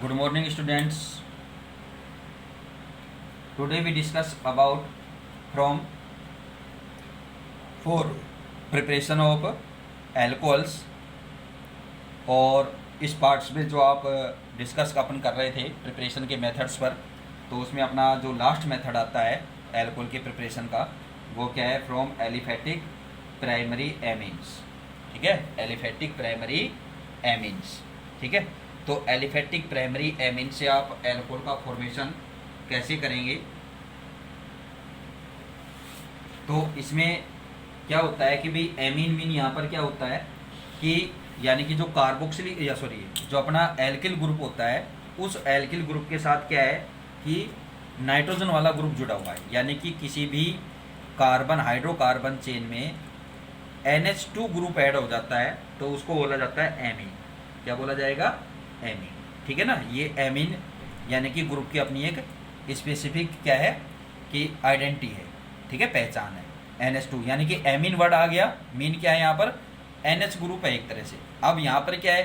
Good morning, students. Today we discuss about from for preparation of alcohols और इस parts में जो आप डिस्कस अपन कर रहे थे प्रिपरेशन के मेथड्स पर, तो उसमें अपना जो लास्ट मेथड आता है एल्कोहल के प्रिपरेशन का वो क्या है, फ्रॉम एलिफेटिक प्राइमरी एमीन्स। ठीक है, एलिफेटिक प्राइमरी एमीन्स। ठीक है, तो एलिफेटिक प्राइमरी एमीन से आप एल्कोहल का फॉर्मेशन कैसे करेंगे। तो इसमें क्या होता है कि भाई एमीन मीन यहाँ पर क्या होता है कि यानी कि जो कार्बोक्सिलिक या सॉरी जो अपना एल्किल ग्रुप होता है उस एल्किल ग्रुप के साथ क्या है कि नाइट्रोजन वाला ग्रुप जुड़ा हुआ है, यानी कि किसी भी कार्बन हाइड्रोकार्बन चेन में NH2 ग्रुप ऐड हो जाता है तो उसको बोला जाता है एमीन। क्या बोला जाएगा? एमीन। ठीक है ना, ये एमीन यानी कि ग्रुप की अपनी एक स्पेसिफिक क्या है कि आइडेंटिटी है। ठीक है, पहचान है NH2, यानी कि एमीन वर्ड आ गया। मीन क्या है यहाँ पर? NH ग्रुप है एक तरह से। अब यहाँ पर क्या है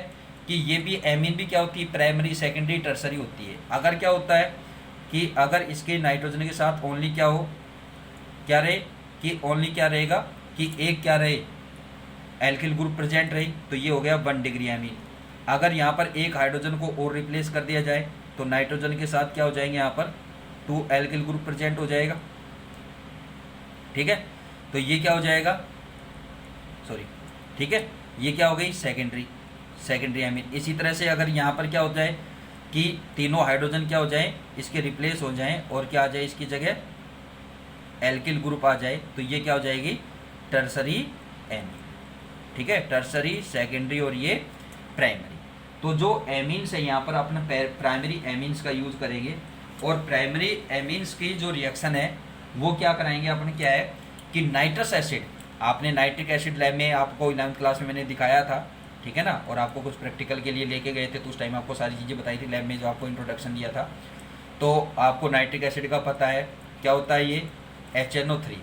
कि ये भी एमीन भी क्या होती है, प्राइमरी सेकेंडरी टर्सरी होती है। अगर क्या होता है कि अगर इसके नाइट्रोजन के साथ ओनली क्या हो, क्या रहे कि ओनली क्या रहेगा कि एक क्या रहे एल्किल ग्रुप प्रेजेंट रही, तो ये हो गया 1 डिग्री एमीन। अगर यहाँ पर एक हाइड्रोजन को और रिप्लेस कर दिया जाए तो नाइट्रोजन के साथ क्या हो जाएंगे, यहाँ पर 2 एल्किल ग्रुप प्रेजेंट हो जाएगा। ठीक है, तो ये क्या हो जाएगा, सॉरी, ठीक है, ये क्या हो गई सेकेंडरी एमीन। इसी तरह से अगर यहाँ पर क्या हो जाए कि तीनों हाइड्रोजन क्या हो जाए, इसके रिप्लेस हो जाएं और क्या आ जाए इसकी जगह एल्किल ग्रुप आ जाए, तो ये क्या हो जाएगी टर्सरी एमीन। ठीक है, टर्सरी, सेकेंडरी और ये प्राइमरी। तो जो एमीन्स है यहाँ पर अपने प्राइमरी एमीन्स का यूज करेंगे और प्राइमरी एमीन्स की जो रिएक्शन है वो क्या कराएंगे अपन, क्या है कि नाइट्रस एसिड। आपने नाइट्रिक एसिड लैब में आपको 11th क्लास में मैंने दिखाया था, ठीक है ना, और आपको कुछ प्रैक्टिकल के लिए लेके गए थे तो उस टाइम आपको सारी चीज़ें बताई थी लैब में, जो आपको इंट्रोडक्शन दिया था। तो आपको नाइट्रिक एसिड का पता है क्या होता है, ये HNO3।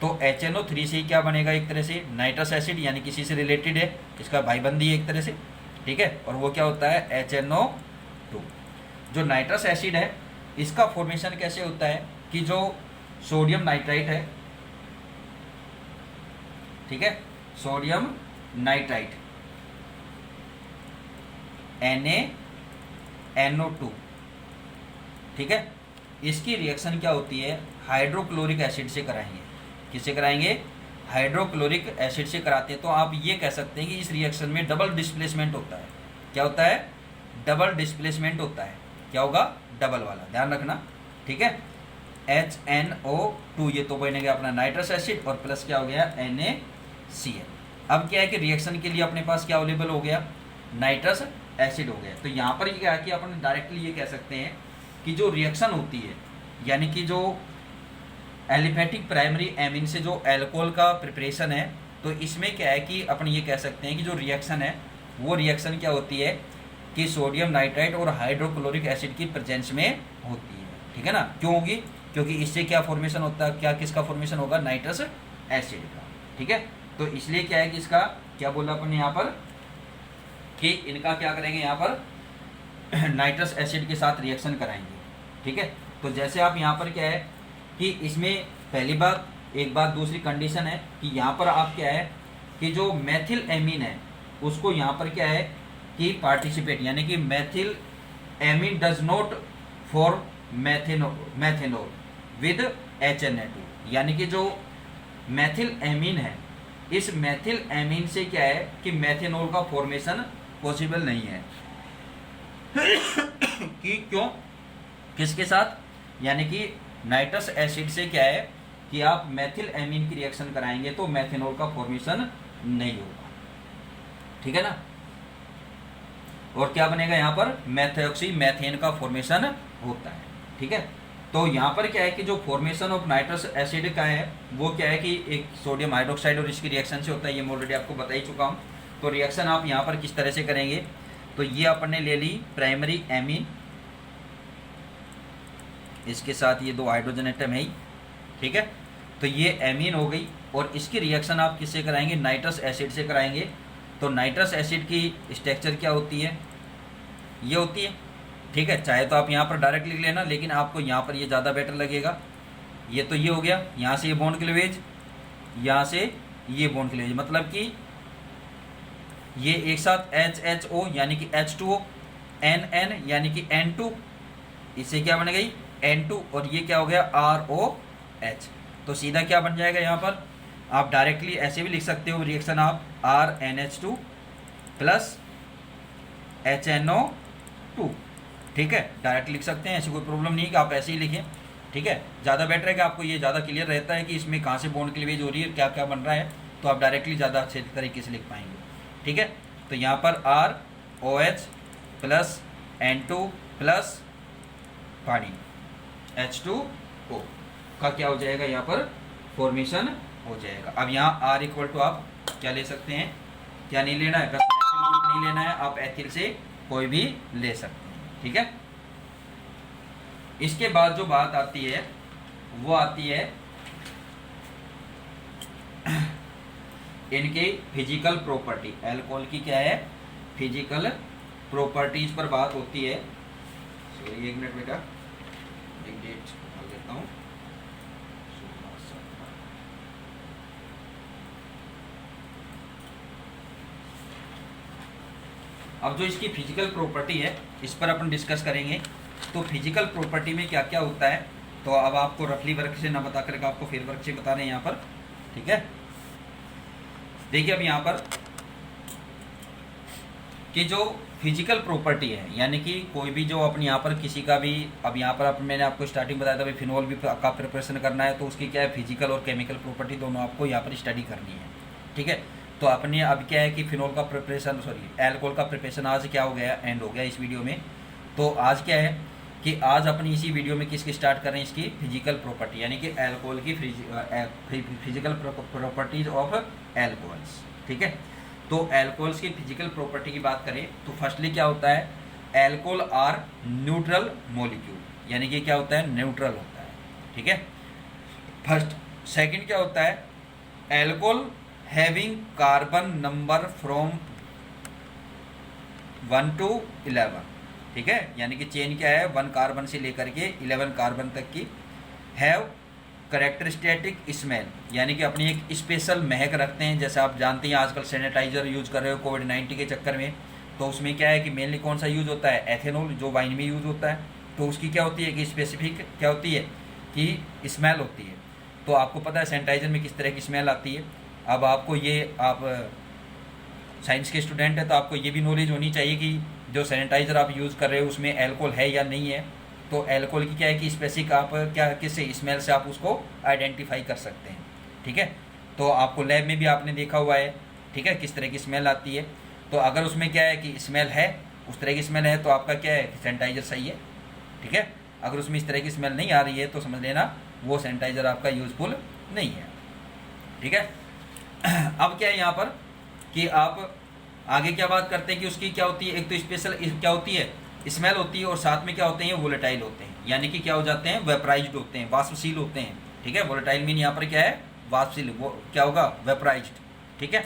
तो HNO3 से क्या बनेगा, एक तरह से नाइट्रस एसिड, यानी किसी से रिलेटेड है, इसका भाईबंदी है एक तरह से। ठीक है, और वो क्या होता है HNO2। जो नाइट्रस एसिड है इसका फॉर्मेशन कैसे होता है कि जो सोडियम नाइट्राइट है, ठीक है, सोडियम नाइट्राइट NaNO2, ठीक है, इसकी रिएक्शन क्या होती है, हाइड्रोक्लोरिक एसिड से कराएंगे। किससे कराएंगे? हाइड्रोक्लोरिक एसिड से कराते हैं। तो आप ये कह सकते हैं कि इस रिएक्शन में डबल डिस्प्लेसमेंट होता है। क्या होता है? डबल डिस्प्लेसमेंट होता है। क्या होगा? डबल वाला, ध्यान रखना। ठीक है, HNO2 ये तो बनेगा अपना नाइट्रस एसिड और प्लस क्या हो गया NaCl। अब क्या है कि रिएक्शन के लिए अपने पास क्या अवेलेबल हो गया, नाइट्रस एसिड हो गया। तो यहाँ पर क्या है कि अपन डायरेक्टली ये कह सकते हैं कि जो रिएक्शन होती है, यानी कि जो एलिफेटिक प्राइमरी एमीन से जो एल्कोहल का प्रिपरेशन है, तो इसमें क्या है कि अपन ये कह सकते हैं कि जो रिएक्शन है वो रिएक्शन क्या होती है कि सोडियम नाइट्राइट और हाइड्रोक्लोरिक एसिड की प्रेजेंस में होती है। ठीक है ना, क्यों होगी? क्योंकि इससे क्या फॉर्मेशन होता है, क्या किसका फॉर्मेशन होगा, नाइट्रस एसिड का। ठीक है, तो इसलिए क्या है कि इसका क्या बोला अपन यहाँ पर कि इनका क्या करेंगे, यहाँ पर नाइट्रस एसिड के साथ रिएक्शन कराएंगे। ठीक है, तो जैसे आप यहाँ पर क्या है कि इसमें पहली बात, एक बात, दूसरी कंडीशन है कि यहाँ पर आप क्या है कि जो मेथिल एमीन है उसको यहाँ पर क्या है कि पार्टिसिपेट, यानी कि methyl amine does not form methanol with HNA2, यानी कि जो मेथिल एमीन है इस मेथिल एमीन से क्या है कि मैथेनॉल का फॉर्मेशन पॉसिबल नहीं है। कि क्यों? किसके साथ? यानी कि नाइट्रस एसिड से क्या है कि आप मेथिल एमीन की रिएक्शन कराएंगे तो मैथेनॉल का फॉर्मेशन नहीं होगा। ठीक है ना, और क्या बनेगा यहाँ पर, मेथॉक्सी मैथेन का फॉर्मेशन होता है। ठीक है, तो यहाँ पर क्या है कि जो फॉर्मेशन ऑफ नाइट्रस एसिड का है वो क्या है कि एक सोडियम हाइड्रोक्साइड और इसकी रिएक्शन से होता है, ये मैं ऑलरेडी आपको बता ही चुका हूँ। तो रिएक्शन आप यहाँ पर किस तरह से करेंगे, तो ये अपन ने ले ली प्राइमरी एमीन, इसके साथ ये 2 हाइड्रोजन एटम है ही। ठीक है, तो ये एमीन हो गई और इसकी रिएक्शन आप किससे कराएंगे, नाइट्रस एसिड से कराएंगे। तो नाइट्रस एसिड की स्ट्रक्चर क्या होती है, ये होती है, ठीक है, चाहे तो आप यहाँ पर डायरेक्ट लिख लेना, लेकिन आपको यहाँ पर ये ज़्यादा बेटर लगेगा। ये तो ये हो गया, यहाँ से ये बॉन्ड क्लीवेज, यहाँ से ये बॉन्ड क्लीवेज, मतलब कि ये एक साथ HHO यानी कि H2O, NN यानी कि N2, इससे क्या बन गई N2, और ये क्या हो गया ROH। तो सीधा क्या बन जाएगा, यहाँ पर आप डायरेक्टली ऐसे भी लिख सकते हो रिएक्शन आप RNH2 प्लस HNO2, ठीक है, डायरेक्ट लिख सकते हैं, ऐसी कोई प्रॉब्लम नहीं है कि आप ऐसे ही लिखें, ठीक है। ज़्यादा बेटर है कि आपको ये ज़्यादा क्लियर रहता है कि इसमें कहाँ से बॉन्ड क्लीवेज हो रही है, क्या क्या बन रहा है, तो आप डायरेक्टली ज़्यादा अच्छे तरीके से लिख पाएंगे, ठीक है। तो यहाँ पर ROH प्लस N2 प्लस पानी H2O का क्या हो जाएगा, यहाँ पर फॉर्मेशन हो जाएगा। अब यहाँ R इक्वल टू आप क्या ले सकते हैं, क्या नहीं लेना है, बस एथिल ग्रुप नहीं लेना है, आप एथिल से कोई भी ले सकते हैं, ठीक है। इसके बाद जो बात आती है वो आती है इनकी फिजिकल प्रॉपर्टी, अल्कोहल की क्या है फिजिकल प्रॉपर्टीज पर बात होती है। सॉरी एक मिनट बेटा, एक डेट निकाल देता हूँ। अब जो इसकी फिजिकल प्रॉपर्टी है इस पर अपन डिस्कस करेंगे। तो फिजिकल प्रॉपर्टी में क्या क्या होता है, तो अब आपको रफली वर्क से ना बता करके आपको फिर वर्क से बता रहे हैं यहाँ पर, ठीक है। देखिए अब यहाँ पर कि जो फिजिकल प्रॉपर्टी है, यानी कि कोई भी जो अपन यहाँ पर किसी का भी, अब यहाँ पर मैंने आपको स्टार्टिंग बताया था भाई फिनोल भी का प्रिपरेशन करना है, तो उसकी क्या है फिजिकल और केमिकल प्रॉपर्टी दोनों आपको यहाँ पर स्टडी करनी है, ठीक है। तो अपने अब क्या है कि फिनोल का प्रिपरेशन, सॉरी अल्कोहल का प्रिपरेशन आज क्या हो गया, एंड हो गया इस वीडियो में। तो आज क्या है कि आज अपनी इसी वीडियो में किसकी स्टार्ट कर रहे हैं, इसकी फिजिकल प्रॉपर्टी, यानी कि अल्कोहल की फिजिकल प्रॉपर्टीज ऑफ अल्कोहल्स, ठीक है। तो अल्कोहल्स की फिजिकल प्रॉपर्टी की बात करें तो फर्स्टली क्या होता है, अल्कोहल आर न्यूट्रल मॉलिक्यूल, यानी कि क्या होता है न्यूट्रल होता है, ठीक है फर्स्ट। सेकंड क्या होता है, alcohol having carbon number from 1 to 11, ठीक है, यानी कि चेन क्या है 1 कार्बन से लेकर के 11 कार्बन तक की, हैव करेक्टरिस्टिक स्मेल, यानी कि अपनी एक स्पेशल महक रखते हैं। जैसे आप जानते हैं आजकल सैनिटाइजर यूज़ कर रहे हो कोविड-19 के चक्कर में, तो उसमें क्या है कि मेनली कौन सा यूज़ होता है, एथेनॉल, जो वाइन में यूज़ होता है। तो उसकी क्या होती है कि स्पेसिफिक क्या होती है कि स्मेल होती है। तो आपको पता है सैनिटाइजर में किस तरह की स्मेल आती है। अब आपको ये, आप साइंस के स्टूडेंट हैं तो आपको ये भी नॉलेज होनी चाहिए कि जो सैनिटाइज़र आप यूज़ कर रहे हो उसमें अल्कोहल है या नहीं है। तो अल्कोहल की क्या है कि स्पेसिफिक आप क्या किस स्मेल से आप उसको आइडेंटिफाई कर सकते हैं, ठीक है। तो आपको लैब में भी आपने देखा हुआ है, ठीक है, किस तरह की स्मेल आती है। तो अगर उसमें क्या है कि स्मेल है, उस तरह की स्मेल है, तो आपका क्या है कि सैनिटाइज़र सही है, ठीक है। अगर उसमें इस तरह की स्मेल नहीं आ रही है तो समझ लेना वो सैनिटाइज़र आपका यूज़फुल नहीं है, ठीक है। अब क्या है यहाँ पर कि आप आगे क्या बात करते हैं कि उसकी क्या होती है, एक तो स्पेशल क्या होती है स्मेल होती है, और साथ में क्या होते हैं वोलेटाइल होते हैं, यानी कि क्या हो जाते हैं वेपराइज्ड होते हैं, वाष्पशील होते हैं, ठीक है। वोलेटाइल मीन यहाँ पर क्या है वाष्पशील, वो क्या होगा वेपराइज्ड, ठीक है।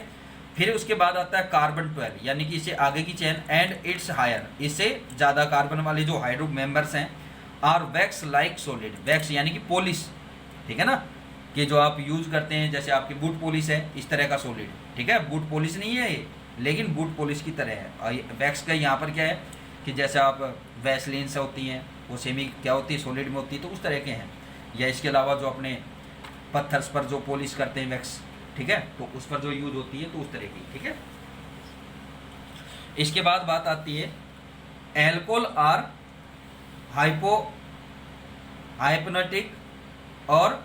फिर उसके बाद आता है कार्बन 12, यानी कि इससे आगे की चेन, एंड इट्स हायर, इससे ज़्यादा कार्बन वाले जो हाइड्रो मेंबर्स हैं, are wax like solid, wax यानी कि पॉलिश, ठीक है ना, कि जो आप यूज़ करते हैं जैसे आपकी बूट पॉलिश है, इस तरह का सॉलिड, ठीक है। बूट पॉलिश नहीं है ये, लेकिन बूट पॉलिश की तरह है। और वैक्स का यहाँ पर क्या है कि जैसे आप वैसलीन से होती हैं वो सेमी क्या होती है सॉलिड में होती है, तो उस तरह के हैं। या इसके अलावा जो अपने पत्थर्स पर जो पॉलिश करते हैं वैक्स, ठीक है, तो उस पर जो यूज होती है तो उस तरह की, ठीक है। इसके बाद बात आती है अल्कोहल आर हाइपोनेटिक और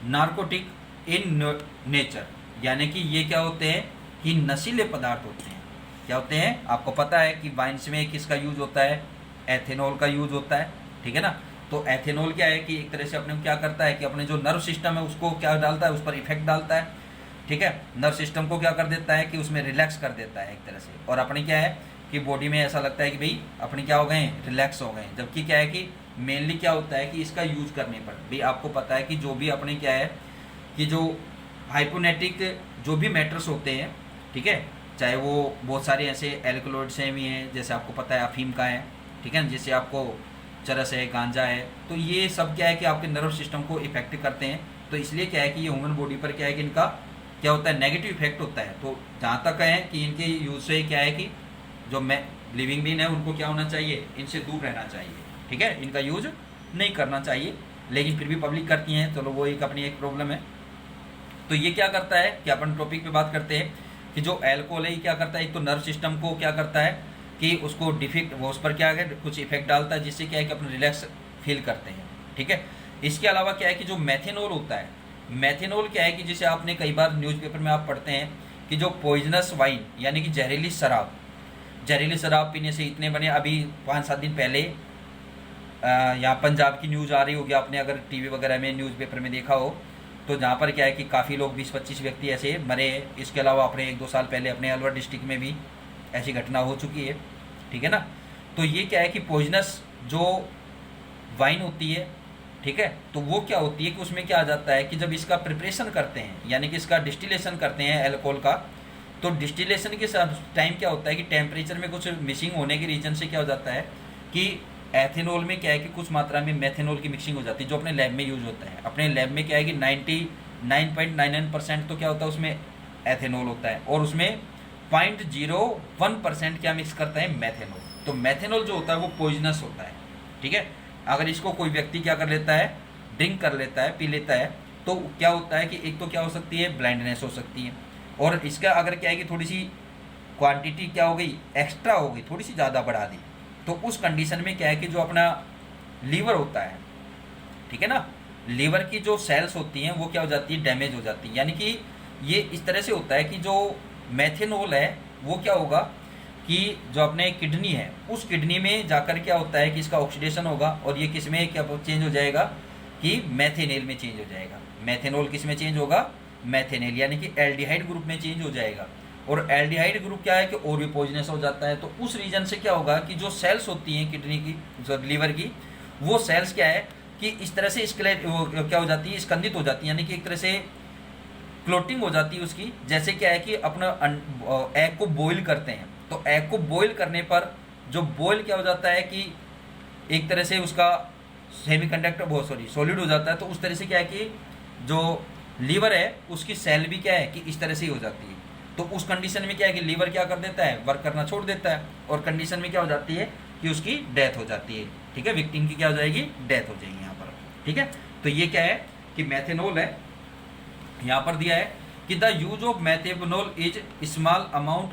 नार्कोटिक इन नेचर, यानी कि ये क्या होते हैं कि नशीले पदार्थ होते हैं। क्या होते हैं आपको पता है कि वाइन्स में किसका यूज होता है, एथेनॉल का यूज होता है, ठीक है ना। तो एथेनॉल क्या है कि एक तरह से अपने क्या करता है कि अपने जो नर्व सिस्टम है उसको क्या डालता है, उस पर इफेक्ट डालता है, ठीक है। नर्व सिस्टम को क्या कर देता है कि उसमें रिलैक्स कर देता है एक तरह से, और अपनी क्या है कि बॉडी में ऐसा लगता है कि भाई अपने क्या हो गए रिलैक्स हो गए। जबकि क्या है कि मेनली क्या होता है कि इसका यूज करने पर भाई आपको पता है कि जो भी अपने क्या है कि जो हाइपोनेटिक जो भी मैटर्स होते हैं, ठीक है, चाहे वो बहुत सारे ऐसे एल्कलॉइड्स हैं भी हैं, जैसे आपको पता है अफीम का है, ठीक है ना, जैसे आपको चरस है, गांजा है, तो ये सब क्या है कि आपके नर्व सिस्टम को इफेक्ट करते हैं। तो इसलिए क्या है कि ये ह्यूमन बॉडी पर क्या है कि इनका क्या होता है, नेगेटिव इफेक्ट होता है। तो जहाँ तक है कि इनके यूज से क्या है कि जो लिविंग बीन है उनको क्या होना चाहिए, इनसे दूर रहना चाहिए, ठीक है, इनका यूज नहीं करना चाहिए, लेकिन फिर भी पब्लिक करती हैं, चलो वो एक अपनी एक प्रॉब्लम है। तो ये क्या करता है कि अपन टॉपिक पे बात करते हैं कि जो एल्कोहल है ये क्या करता है, एक तो नर्व सिस्टम को क्या करता है कि उसको डिफेक्ट, वो उस पर क्या है कुछ इफेक्ट डालता है, जिससे क्या है कि अपन रिलैक्स फील करते हैं, ठीक है। इसके अलावा क्या है कि जो मेथेनॉल होता है, मेथेनॉल क्या है कि जैसे आपने कई बार न्यूज़पेपर में आप पढ़ते हैं कि जो पॉइजनस वाइन यानी कि जहरीली शराब पीने से इतने बने। अभी 5-7 दिन पहले यहाँ पंजाब की न्यूज़ आ रही होगी, आपने अगर टीवी वगैरह में न्यूज़पेपर में देखा हो, तो जहाँ पर क्या है कि काफ़ी लोग 20-25 व्यक्ति ऐसे मरे। इसके अलावा अपने 1-2 साल पहले अपने अलवर डिस्ट्रिक्ट में भी ऐसी घटना हो चुकी है, ठीक है ना। तो ये क्या है कि पॉइजनस जो वाइन होती है, ठीक है, तो वो क्या होती है कि उसमें क्या आ जाता है कि जब इसका प्रिपरेशन करते हैं यानी कि इसका डिस्टिलेशन करते हैं एल्कोहल का, तो डिस्टिलेशन के साथ टाइम क्या होता है कि टेम्परेचर में कुछ मिक्सिंग होने के रीजन से क्या हो जाता है कि एथेनॉल में क्या है कि कुछ मात्रा में मेथेनॉल की मिक्सिंग हो जाती है, जो अपने लैब में यूज होता है। अपने लैब में क्या है कि 99.99% तो क्या होता है उसमें एथेनॉल होता है, और उसमें 0.01% क्या मिक्स करता है, मेथेनॉल। तो मेथेनॉल जो होता है वो पॉइजनस होता है, ठीक है। अगर इसको कोई व्यक्ति क्या कर लेता है, ड्रिंक कर लेता है, पी लेता है, तो क्या होता है कि एक तो क्या हो सकती है, ब्लाइंडनेस हो सकती है, और इसका अगर क्या है कि थोड़ी सी क्वांटिटी क्या हो गई, एक्स्ट्रा हो गई, थोड़ी सी ज़्यादा बढ़ा दी, तो उस कंडीशन में क्या है कि जो अपना लीवर होता है, ठीक है ना, लीवर की जो सेल्स होती हैं वो क्या हो जाती है, डैमेज हो जाती है। यानी कि ये इस तरह से होता है कि जो मेथेनॉल है वो क्या होगा कि जो अपने किडनी है उस किडनी में जाकर क्या होता है कि इसका ऑक्सीडेशन होगा, और ये किस में क्या चेंज हो जाएगा कि मैथेनेल में चेंज हो जाएगा। मेथेनॉल किस में चेंज होगा, मैथेनेल, यानी कि एल्डिहाइड ग्रुप में चेंज हो जाएगा। और एल्डिहाइड ग्रुप क्या है कि और भी पॉइजनस हो जाता है। तो उस रीजन से क्या होगा कि जो सेल्स होती हैं किडनी की, जो लीवर की, वो सेल्स क्या है कि इस तरह से क्या हो जाती है, स्कंदित हो जाती है, यानी कि एक तरह से क्लोटिंग हो जाती है उसकी। जैसे क्या है कि अपना एग को बॉईल करते हैं, तो एग को बॉईल करने पर जो बॉईल क्या हो जाता है कि एक तरह से उसका सेमीकंडक्टर बहुत सॉलिड हो जाता है। तो उस तरह से क्या है कि जो लीवर है उसकी सेल भी क्या है कि इस तरह से ही हो जाती है। तो उस कंडीशन में क्या है कि लीवर क्या कर देता है, वर्क करना छोड़ देता है, और कंडीशन में क्या हो जाती है कि उसकी डेथ हो जाती है, ठीक है, विक्टिम की क्या हो जाएगी, डेथ हो जाएगी यहाँ पर, ठीक है। तो ये क्या है कि मेथेनॉल है, यहाँ पर दिया है कि the use of methanol is small amount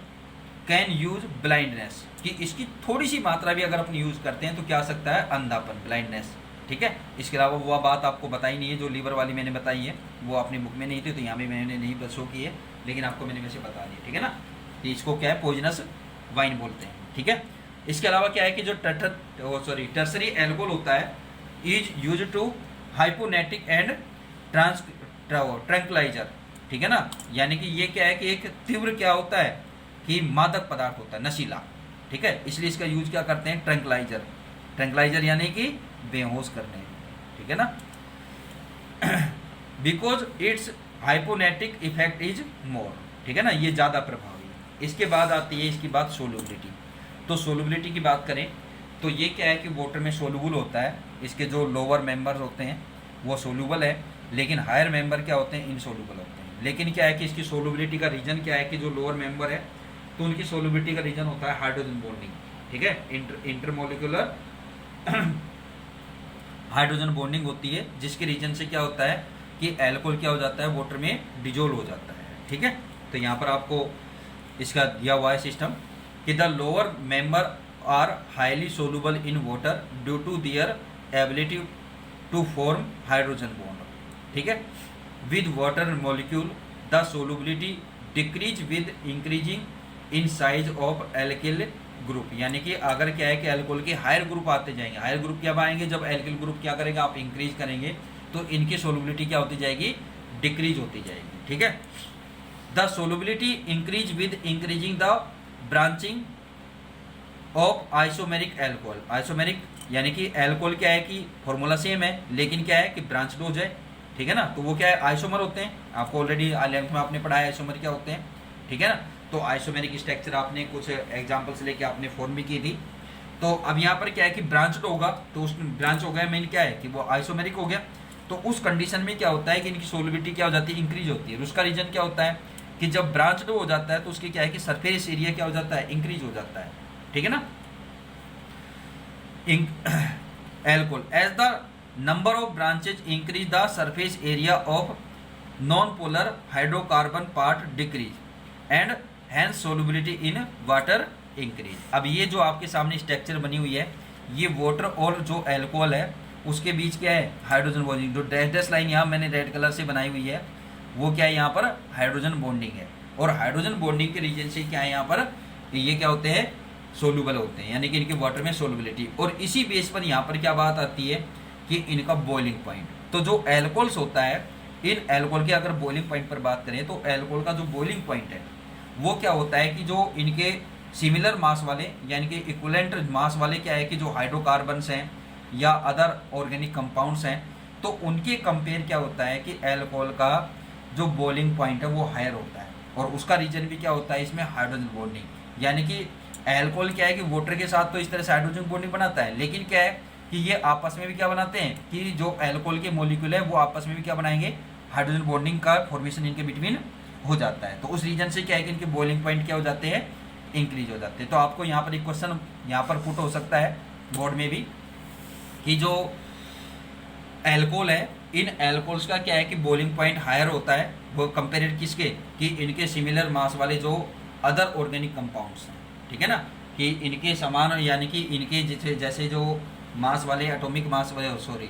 can use blindness, कि इसकी थोड़ी सी मात्रा भी अगर अपन यूज करते हैं तो क्या आ सकता है, अंधापन, ब्लाइंडनेस, ठीक है। इसके अलावा वो बात आपको बताई नहीं है जो लीवर वाली मैंने बताई है, वो अपनी बुक में नहीं थी, तो यहाँ भी मैंने नहीं शो की है, लेकिन आपको मैंने वैसे बता दिया, ठीक है ना। कि इसको क्या है, पॉइजनस वाइन बोलते हैं, ठीक है। इसके अलावा क्या है कि जो टर्सरी एल्कोहल होता है is use to hypnotic and tranquilliser, ठीक है ना। यानी कि ये क्या है कि एक तीव्र क्या होता है कि मादक पदार्थ होता है, नशीला, ठीक है, इसलिए इसका यूज क्या करते हैं, ट्रैंक्विलाइजर यानी कि बेहोश करने, ठीक है ना। Because its hypnotic effect is more, ठीक है ना, ये ज़्यादा प्रभावी। इसके बाद आती है इसकी बात सोलुबिलिटी। तो सोलुबिलिटी की बात करें तो ये क्या है कि वाटर में सोलुबल होता है, इसके जो लोअर मेंबर्स होते हैं वो सोलुबल है, लेकिन हायर मेंबर क्या होते हैं, इनसोलुबल होते हैं। लेकिन क्या है कि इसकी सोलुबिलिटी का रीजन क्या है कि जो लोअर मेंबर है तो उनकी सोलुबिलिटी का रीजन होता है हाइड्रोजन बॉन्डिंग, ठीक है, इंटरमोलिकुलर हाइड्रोजन बॉन्डिंग होती है, जिसके रीजन से क्या होता है कि एल्कोहल क्या हो जाता है, वाटर में डिजोल्व हो जाता है, ठीक है। तो यहाँ पर आपको इसका दिया हुआ है सिस्टम कि the lower member are highly soluble in water due to their ability to form hydrogen bond, ठीक है, with water molecule. The solubility decrease with increasing in size of alkyl group, यानी कि अगर क्या है कि अल्कोहल के हायर ग्रुप आते जाएंगे, हायर ग्रुप क्या आएंगे, जब एल्किल ग्रुप क्या करेगा, आप इंक्रीज करेंगे तो इनकी सोलुबिलिटी क्या होती जाएगी, डिक्रीज होती जाएगी, ठीक है। The solubility increase with increasing the branching of isomeric alcohol. Isomeric यानी कि एल्कोहल क्या है कि फॉर्मूला सेम है, लेकिन क्या है कि ब्रांच हो जाए, ठीक है ना। तो वो क्या है, आइसोमर होते हैं, आपको ऑलरेडी 11th में आपने पढ़ा है आइसोमर क्या होते हैं, ठीक है ना। तो आइसोमेरिक स्ट्रक्चर आपने कुछ एग्जांपल्स लेके आपने फॉर्म भी की थी। तो अब यहाँ पर क्या है कि ब्रांच होगा, तो उस ब्रांच हो गया मीन क्या है कि वो आइसोमेरिक हो गया। तो उस कंडीशन में क्या होता है कि इनकी सोलिबिलिटी क्या हो जाती है, इंक्रीज होती है। उसका रीजन क्या होता है कि जब ब्रांच हो जाता है तो उसकी क्या है कि सरफेस एरिया क्या हो जाता है, इंक्रीज हो जाता है, ठीक है ना। Alcohol as the number of branches increase the surface area of non polar hydrocarbon part decrease and hence solubility in water increase. अब ये जो आपके सामने स्ट्रक्चर बनी हुई है, ये वाटर और जो एल्कोहल है उसके बीच क्या है, हाइड्रोजन बॉन्डिंग। जो डैश डैश लाइन यहाँ मैंने रेड कलर से बनाई हुई है वो क्या है, यहाँ पर हाइड्रोजन बॉन्डिंग है। और हाइड्रोजन बॉन्डिंग के रीजन से क्या है, यहाँ पर ये क्या होते हैं, सोल्यूबल होते हैं, यानी कि इनके वाटर में सोल्युबिलिटी। और इसी बेस पर यहाँ पर क्या बात आती है कि इनका बॉइलिंग पॉइंट। तो जो एल्कोहल्स होता है, इन एल्कोहल के अगर बॉइलिंग पॉइंट पर बात करें तो एल्कोहल का जो बॉइलिंग पॉइंट है वो क्या होता है कि जो इनके सिमिलर मास वाले यानी कि इक्विवेलेंट मास वाले क्या है कि जो हाइड्रोकार्बन्स हैं या अदर ऑर्गेनिक कंपाउंड्स हैं, तो उनके कंपेयर क्या होता है कि एल्कोहल का जो बॉइलिंग पॉइंट है वो हायर होता है। और उसका रीजन भी क्या होता है, इसमें हाइड्रोजन बॉन्डिंग। यानी कि एल्कोहल क्या है कि वाटर के साथ तो इस तरह से हाइड्रोजन बॉन्डिंग बनाता है, लेकिन क्या है कि ये आपस में भी क्या बनाते हैं कि जो एल्कोहल के मॉलिक्यूल है वो आपस में भी क्या बनाएंगे, हाइड्रोजन बॉन्डिंग का फॉर्मेशन इनके बिटवीन हो जाता है। तो उस रीजन से क्या है कि इनके बॉइलिंग पॉइंट क्या हो जाते हैं, इंक्रीज हो जाते हैं। तो आपको यहाँ पर एक क्वेश्चन यहाँ पर पुट हो सकता है बोर्ड में भी कि जो एल्कोहल है, इन एल्कोहल्स का क्या है कि बॉइलिंग पॉइंट हायर होता है, वो कंपेरेड किसके, कि इनके सिमिलर मास वाले जो अदर ऑर्गेनिक कंपाउंड्स हैं, ठीक है ना, कि इनके समान यानी कि इनके जैसे जो मास वाले एटॉमिक मास वाले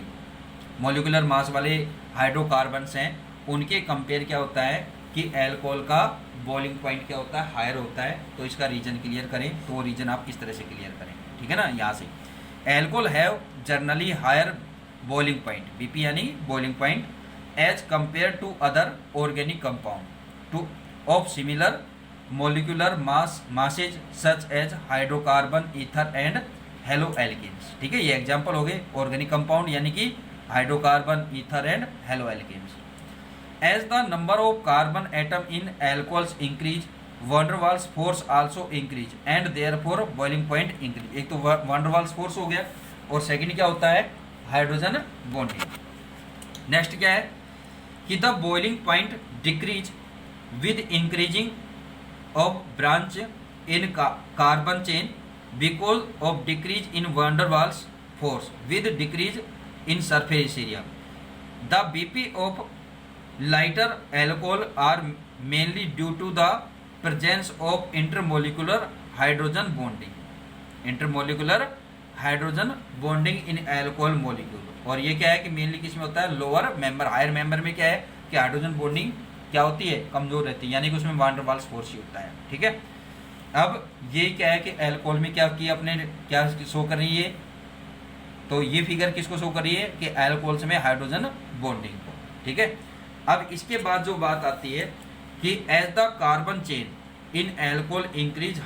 मॉलिक्यूलर मास वाले हाइड्रोकार्बन्स हैं, उनके कंपेयर क्या होता है कि एल्कोहल का बॉइलिंग पॉइंट क्या होता है, हायर होता है। तो इसका रीजन क्लियर करें, तो वो रीजन आप किस तरह से क्लियर करें, ठीक है ना। यहाँ से alcohol have generally higher boiling point, BP यानी boiling point as compare to other organic compound to of similar molecular masses such as hydrocarbon, ether and halo alkanes. ठीक है, ये एग्जांपल हो गए ऑर्गेनिक कंपाउंड यानी कि hydrocarbon, ether and hello alkanes. As the number of carbon atom in alcohols increase, van der Waals force also increase and therefore boiling point increase. एक तो van der Waals force हो गया और second क्या होता है, हाइड्रोजन बॉन्डिंग। नेक्स्ट क्या है कि the boiling point decrease with increasing of branch in carbon chain because of decrease in van der Waals force with decrease in surface area. The BP of lighter alcohol are mainly due to the presence of intermolecular hydrogen bonding, intermolecular hydrogen bonding in alcohol molecule। और ये क्या है कि mainly किस में होता है, lower member. Higher member में क्या है कि हाइड्रोजन बॉन्डिंग क्या होती है, कमजोर रहती है, यानी कि उसमें वैन डर वाल्स फोर्स ही होता है। ठीक है, अब ये क्या है कि एल्कोहल में क्या किया अपने, क्या शो कर रही है, तो ये फिगर किसको शो कर रही है कि एल्कोहल्स में हाइड्रोजन बॉन्डिंग को। ठीक है, अब इसके बाद जो बात आती है कि as the carbon chain in alcohol increase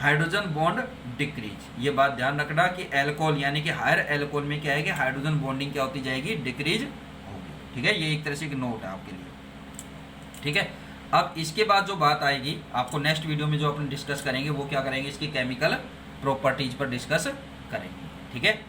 hydrogen bond decrease. ये बात ध्यान रखना कि एल्कोहल यानी कि हायर एल्कोहल में क्या है कि हाइड्रोजन बॉन्डिंग क्या होती जाएगी, डिक्रीज होगी। ठीक है, ये एक तरह से एक नोट है आपके लिए। ठीक है, अब इसके बाद जो बात आएगी आपको नेक्स्ट वीडियो में जो अपन डिस्कस करेंगे वो क्या करेंगे, इसकी केमिकल प्रॉपर्टीज पर डिस्कस करेंगे। ठीक है।